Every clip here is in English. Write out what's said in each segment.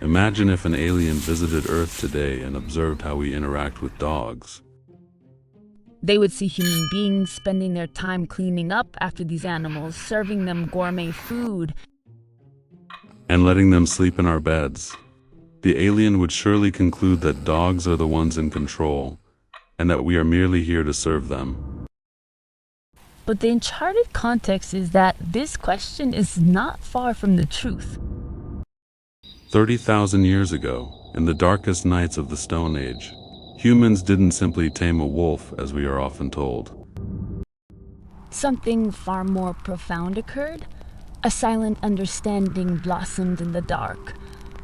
Imagine if an alien visited Earth today and observed how we interact with dogs. They would see human beings spending their time cleaning up after these animals, serving them gourmet food, And letting them sleep in our beds. The alien would surely conclude that dogs are the ones in control, and that we are merely here to serve them. But the Uncharted context is that this question is not far from the truth. 30,000 years ago, in the darkest nights of the Stone Age, humans didn't simply tame a wolf as we are often told. Something far more profound occurred. A silent understanding blossomed in the dark,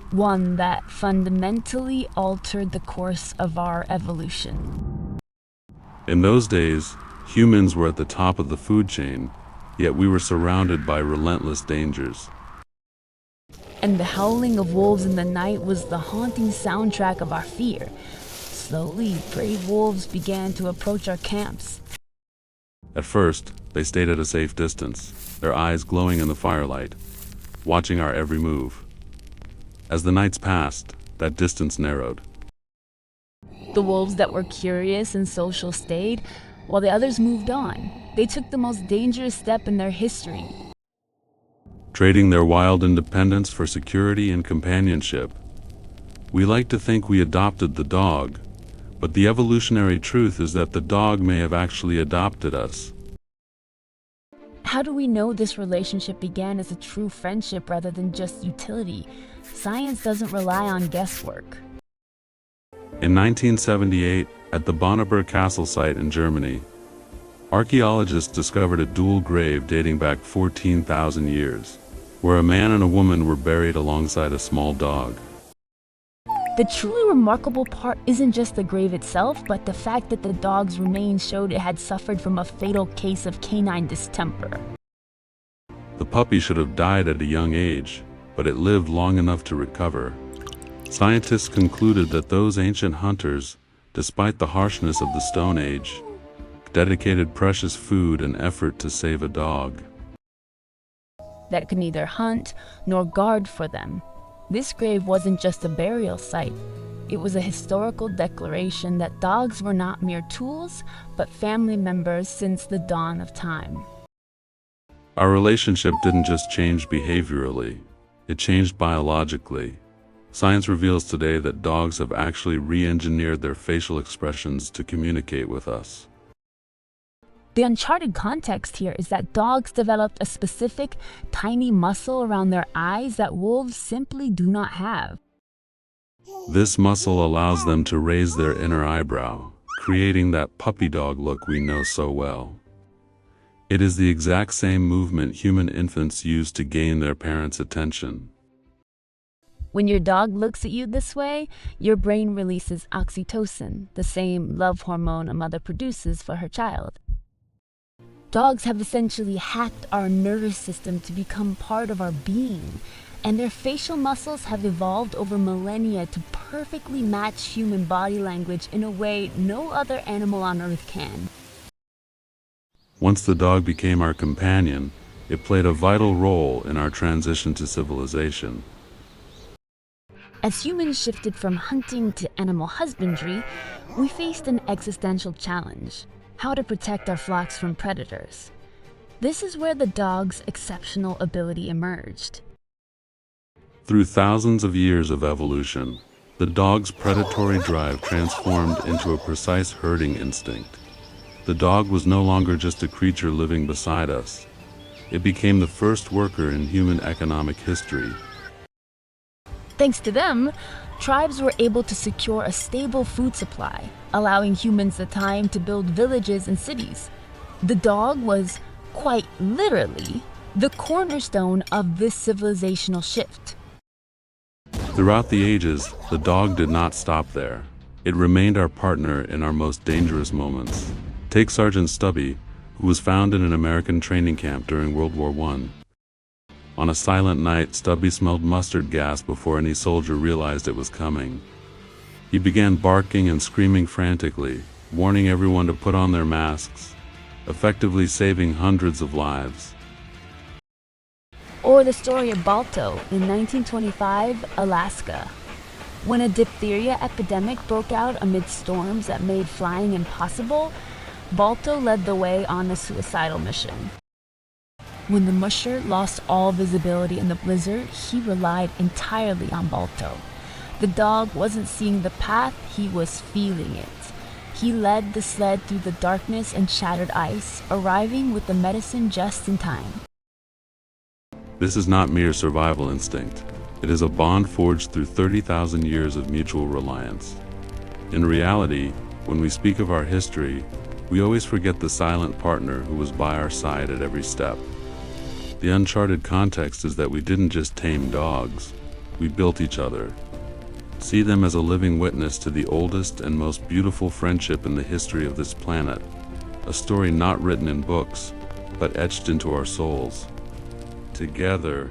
one that fundamentally altered the course of our evolution. In those days, humans were at the top of the food chain, yet we were surrounded by relentless dangers. And the howling of wolves in the night was the haunting soundtrack of our fear. Slowly, brave wolves began to approach our camps. At first, they stayed at a safe distance, their eyes glowing in the firelight, watching our every move. As the nights passed, that distance narrowed. The wolves that were curious and social stayed, while the others moved on. They took the most dangerous step in their history, Trading their wild independence for security and companionship. We like to think we adopted the dog, but the evolutionary truth is that the dog may have actually adopted us. How do we know this relationship began as a true friendship rather than just utility? Science doesn't rely on guesswork. In 1978, at the Bonneberg Castle site in Germany, archaeologists discovered a dual grave dating back 14,000 years, where a man and a woman were buried alongside a small dog. The truly remarkable part isn't just the grave itself, but the fact that the dog's remains showed it had suffered from a fatal case of canine distemper. The puppy should have died at a young age, but it lived long enough to recover. Scientists concluded that those ancient hunters, despite the harshness of the Stone Age, dedicated precious food and effort to save a dog That could neither hunt nor guard for them. This grave wasn't just a burial site. It was a historical declaration that dogs were not mere tools, but family members since the dawn of time. Our relationship didn't just change behaviorally, it changed biologically. Science reveals today that dogs have actually re-engineered their facial expressions to communicate with us. The uncharted context here is that dogs developed a specific, tiny muscle around their eyes that wolves simply do not have. This muscle allows them to raise their inner eyebrow, creating that puppy dog look we know so well. It is the exact same movement human infants use to gain their parents' attention. When your dog looks at you this way, your brain releases oxytocin, the same love hormone a mother produces for her child. Dogs have essentially hacked our nervous system to become part of our being, and their facial muscles have evolved over millennia to perfectly match human body language in a way no other animal on Earth can. Once the dog became our companion, it played a vital role in our transition to civilization. As humans shifted from hunting to animal husbandry, we faced an existential challenge: how to protect our flocks from predators. This is where the dog's exceptional ability emerged. Through thousands of years of evolution, the dog's predatory drive transformed into a precise herding instinct. The dog was no longer just a creature living beside us. It became the first worker in human economic history. Thanks to them, tribes were able to secure a stable food supply, allowing humans the time to build villages and cities. The dog was, quite literally, the cornerstone of this civilizational shift. Throughout the ages, the dog did not stop there. It remained our partner in our most dangerous moments. Take Sergeant Stubby, who was found in an American training camp during World War I. On a silent night, Stubby smelled mustard gas before any soldier realized it was coming. He began barking and screaming frantically, warning everyone to put on their masks, effectively saving hundreds of lives. Or the story of Balto in 1925, Alaska. When a diphtheria epidemic broke out amid storms that made flying impossible, Balto led the way on a suicidal mission. When the musher lost all visibility in the blizzard, he relied entirely on Balto. The dog wasn't seeing the path, he was feeling it. He led the sled through the darkness and shattered ice, arriving with the medicine just in time. This is not mere survival instinct. It is a bond forged through 30,000 years of mutual reliance. In reality, when we speak of our history, we always forget the silent partner who was by our side at every step. The uncharted context is that we didn't just tame dogs, we built each other. See them as a living witness to the oldest and most beautiful friendship in the history of this planet, a story not written in books, but etched into our souls. Together,